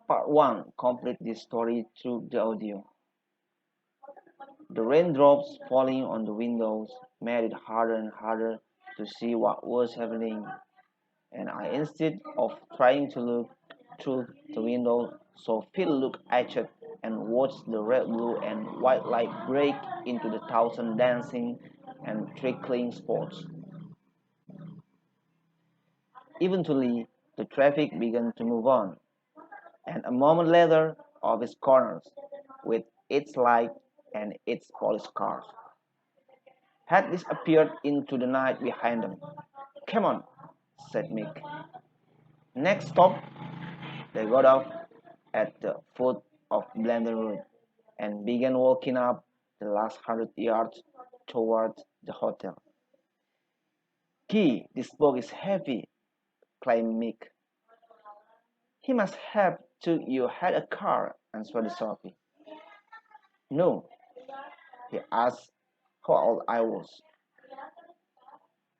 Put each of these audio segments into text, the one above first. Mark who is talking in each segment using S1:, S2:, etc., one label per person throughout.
S1: Part 1 complete this story through the audio. The raindrops falling on the windows made it harder and harder to see what was happening, and I, instead of trying to look through the window, saw Phil look at it and watched the red, blue, and white light break into the thousand dancing and trickling spots. Eventually, the traffic began to move on, and a moment later, office corners, with its light and its police cars, had disappeared into the night behind them. Come on, said Mick. Next stop, they got off at the foot of Blender Road and began walking up the last 100 yards towards the hotel. Gee, this book is heavy, claimed Mick. He must have took you had a car, answered Sophie. No, he asked how old I was.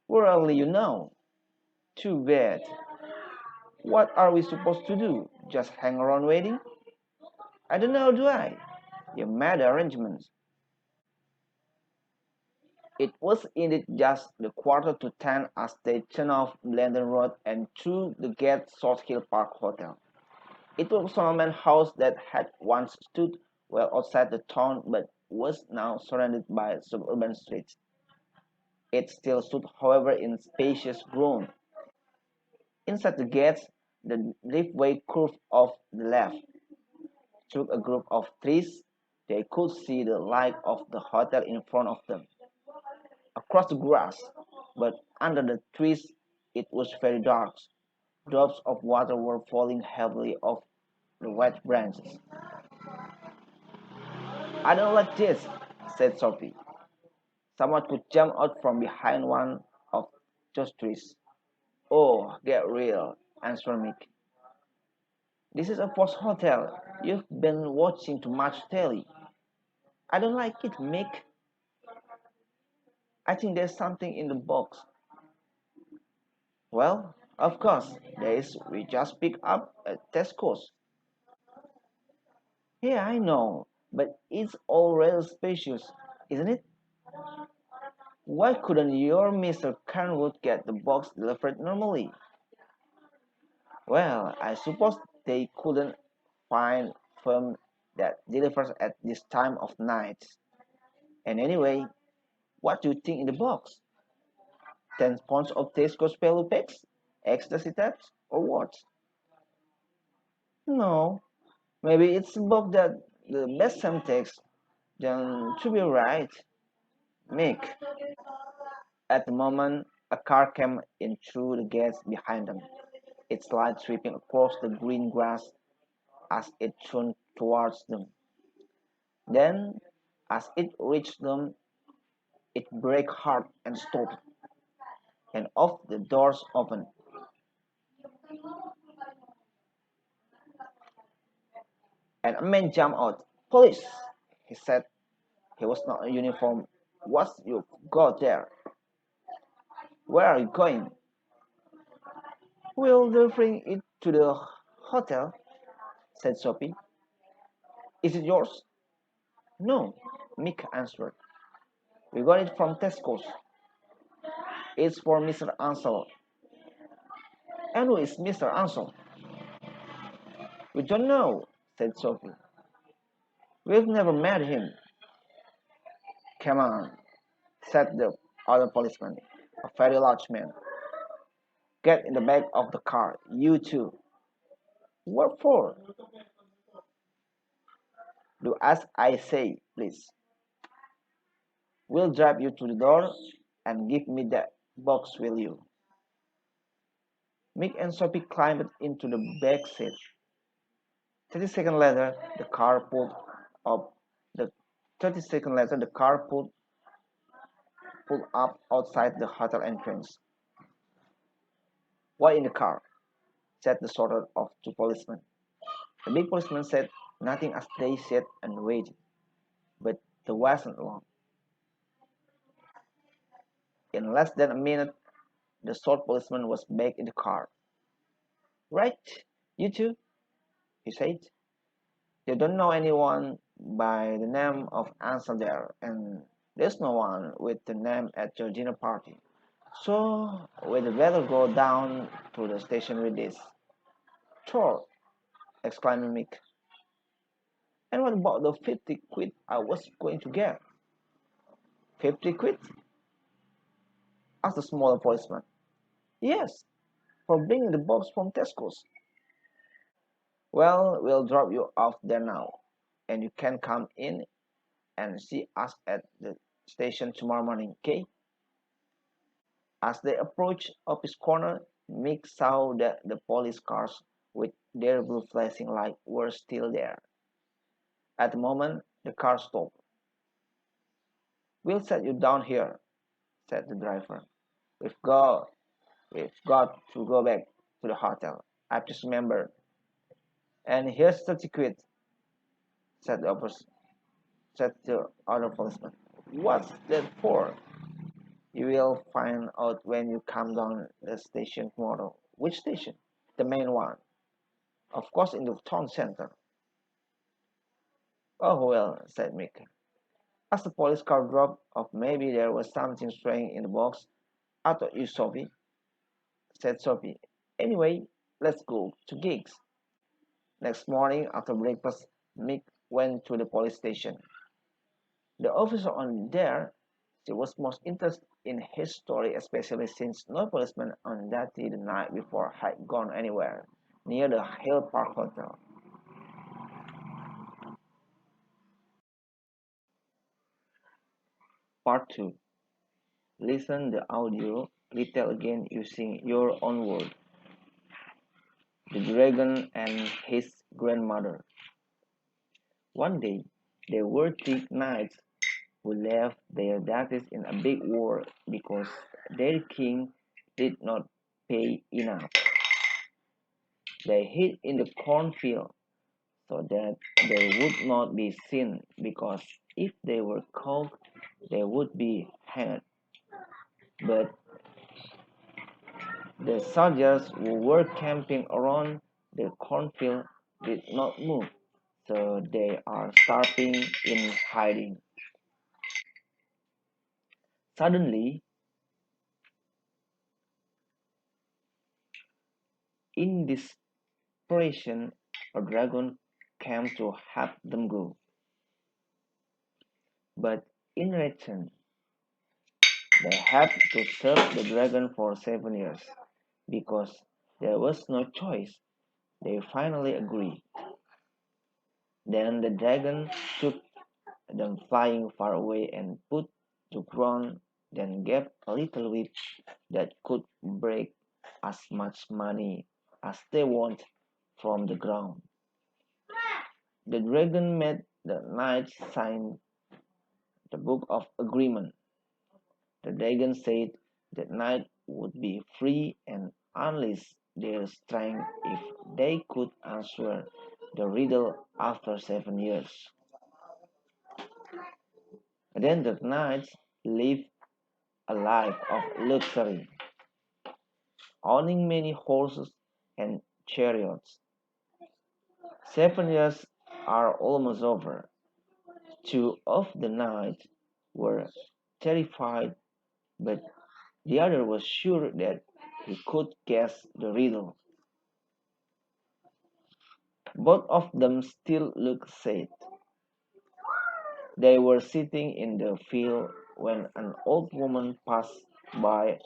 S1: Well, you know. Too bad. What are we supposed to do? Just hang around waiting? I don't know, do I? You made arrangements. It was indeed just the quarter to 10 as they turned off Blendon Road and through the gate South Hill Park Hotel. It was a Solomon house that had once stood well outside the town but was now surrounded by suburban streets. It still stood, however, in spacious grounds. Inside the gates, the driveway curved off the left. Through a group of trees, they could see the light of the hotel in front of them. Across the grass, but under the trees, it was very dark. Drops of water were falling heavily off the wet branches. I don't like this, said Sophie. Someone could jump out from behind one of those trees. Oh, get real, answered Mick. This is a post hotel. You've been watching too much telly. I don't like it, Mick. I think there's something in the box. Well, of course, there is. We just picked up at Tesco's. Yeah, I know, but it's all rather spacious, isn't it? Why couldn't your Mr. Carnwood get the box delivered normally? Well, I suppose they couldn't find firm that delivers at this time of night. And anyway, what do you think in the box? 10 pounds of Tesco's Pelupex? Ecstasy tabs? Or what? No, maybe it's a book that the best some takes. Then to be right, Mick. At the moment, a car came in through the gates behind them, its light sweeping across the green grass as it turned towards them. Then, as it reached them, it braked hard and stopped, and off the doors opened. And a man jumped out. Police, he said. He was not in uniform. What's you got there? Where are you going? We'll delivering it to the hotel, said Sophie. Is it yours? No, Mick answered. We got it from Tesco's. It's for Mr. Ansel. And who is Mr. Ansel? We don't know, said Sophie. We've never met him. Come on, said the other policeman, a very large man. Get in the back of the car, you two. What for? Do as I say, please. We'll drive you to the door and give me that box, will you? Mick and Sophie climbed into the back seat. 30 seconds later, the car pulled up. The 30 seconds later, the car pulled up outside the hotel entrance. Why in the car? Said the shorter of two policemen. The big policeman said nothing as they sat and waited, but there wasn't long. In less than a minute, the short policeman was back in the car. Right, you too, he said. They don't know anyone by the name of Ansel there, and there's no one with the name at your dinner party. So we'd better go down to the station with this. Sure, exclaimed Mick. And what about the 50 quid I was going to get? 50 quid? Asked the smaller policeman. Yes, for bringing the box from Tesco's. Well, we'll drop you off there now, and you can come in and see us at the station tomorrow morning, okay? As they approached Office Corner, Mick saw that the police cars with their blue flashing light were still there. At the moment, the car stopped. We'll set you down here, said the driver. We've got, we've got to go back to the hotel. I've just remembered. And here's 30 quid, said said the other policeman. What's that for? You will find out when you come down the station tomorrow. Which station? The main one. Of course, in the town center. Oh well, said Mick. As the police car drove off, maybe there was something strange in the box. I thought you, Sophie, said Sophie. Anyway, let's go to gigs. Next morning, after breakfast, Mick went to the police station. The officer on there, she was most interested in his story, especially since no policeman on that day the night before had gone anywhere near the Hill Park Hotel. Part 2. Listen the audio, retell again using your own words. The Dragon and His Grandmother. One day, there were three knights who left their daughters in a big war because their king did not pay enough. They hid in the cornfield so that they would not be seen because if they were caught, they would be hanged. But the soldiers who were camping around the cornfield did not move, so they are starving in hiding. Suddenly, in desperation, a dragon came to help them go. But in return, they had to serve the dragon for 7 years. Because there was no choice, they finally agreed. Then the dragon took them flying far away and put to ground, then gave a little whip that could break as much money as they want from the ground. The dragon made the knights sign the book of agreement. The dragon said the knight would be free and unleash their strength if they could answer the riddle after 7 years. Then the knights lived a life of luxury, owning many horses and chariots. 7 years are almost over. Two of the knights were terrified, but the other was sure that he could guess the riddle. Both of them still looked sad. They were sitting in the field when an old woman passed by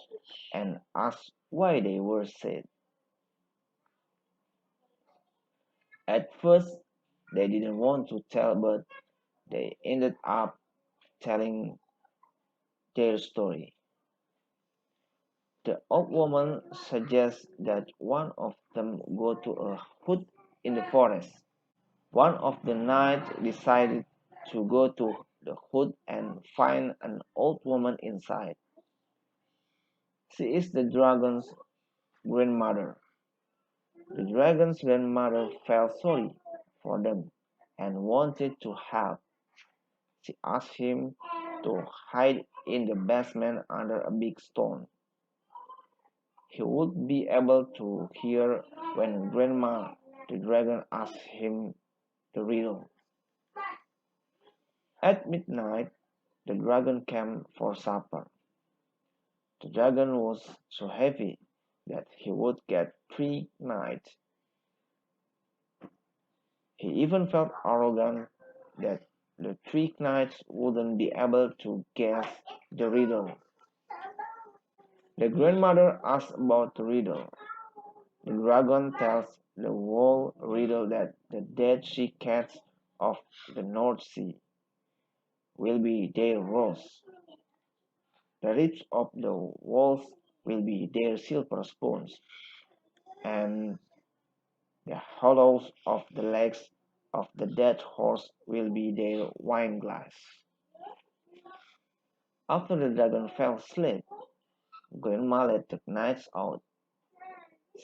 S1: and asked why they were sad. At first, they didn't want to tell, but they ended up telling their story. The old woman suggests that one of them go to a hut in the forest. One of the knights decided to go to the hut and find an old woman inside. She is the dragon's grandmother. The dragon's grandmother felt sorry for them and wanted to help. She asked him to hide in the basement under a big stone. he would be able to hear when Grandma the dragon asked him the riddle. At midnight, the dragon came for supper. The dragon was so heavy that he would get 3 nights. He even felt arrogant that the 3 knights wouldn't be able to guess the riddle. The grandmother asks about the riddle. The dragon tells the whole riddle that the dead sea cats of the North Sea will be their roast. The ribs of the wolves will be their silver spoons, and the hollows of the legs of the dead horse will be their wine glass. After the dragon fell asleep, Grandma let the knights out.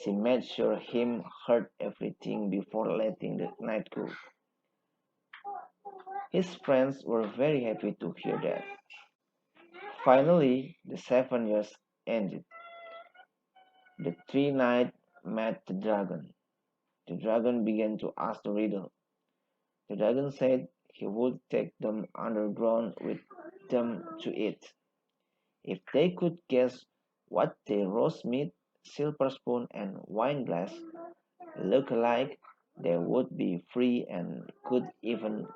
S1: She made sure him heard everything before letting the knight go. His friends were very happy to hear that. Finally, the 7 years ended. The 3 knights met the dragon. The dragon began to ask the riddle. The dragon said he would take them underground with them to eat. If they could guess what their roast meat, silver spoon, and wine glass looked like, they would be free and could even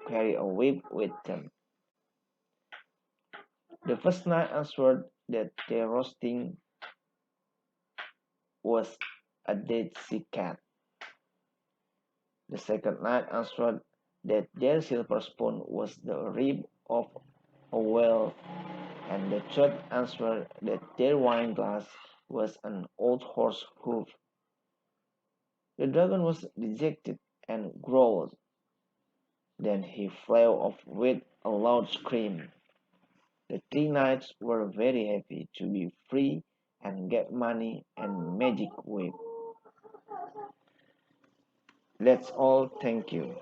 S1: carry a whip with them. The first knight answered that their roasting was a dead sea cat. The second knight answered that their silver spoon was the rib of a whale, and the third answered that their wine glass was an old horse hoof. The dragon was dejected and growled. Then he flew off with a loud scream. The 3 knights were very happy to be free and get money and magic whip. That's all. Thank you.